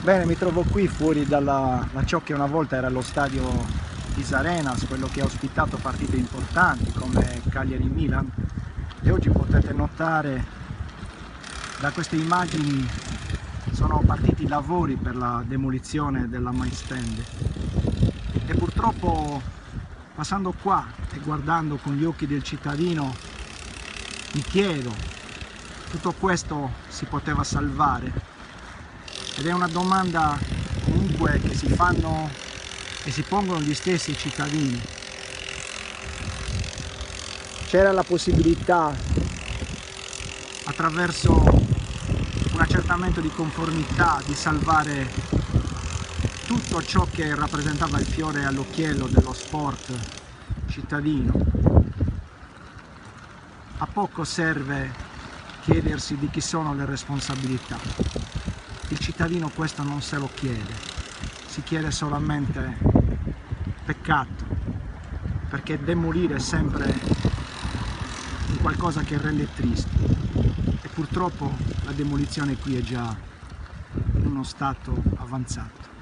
Bene, mi trovo qui fuori da ciò che una volta era lo stadio Isarenas, quello che ha ospitato partite importanti come Cagliari-Milan, e oggi potete notare da queste immagini sono partiti i lavori per la demolizione della main stand e purtroppo passando qua e guardando con gli occhi del cittadino mi chiedo, tutto questo si poteva salvare? Ed è una domanda comunque che si fanno e si pongono gli stessi cittadini. C'era la possibilità, attraverso un accertamento di conformità, di salvare tutto ciò che rappresentava il fiore all'occhiello dello sport cittadino. A poco serve chiedersi di chi sono le responsabilità. Il cittadino questo non se lo chiede, si chiede solamente peccato, perché demolire è sempre un qualcosa che rende triste e purtroppo la demolizione qui è già in uno stato avanzato.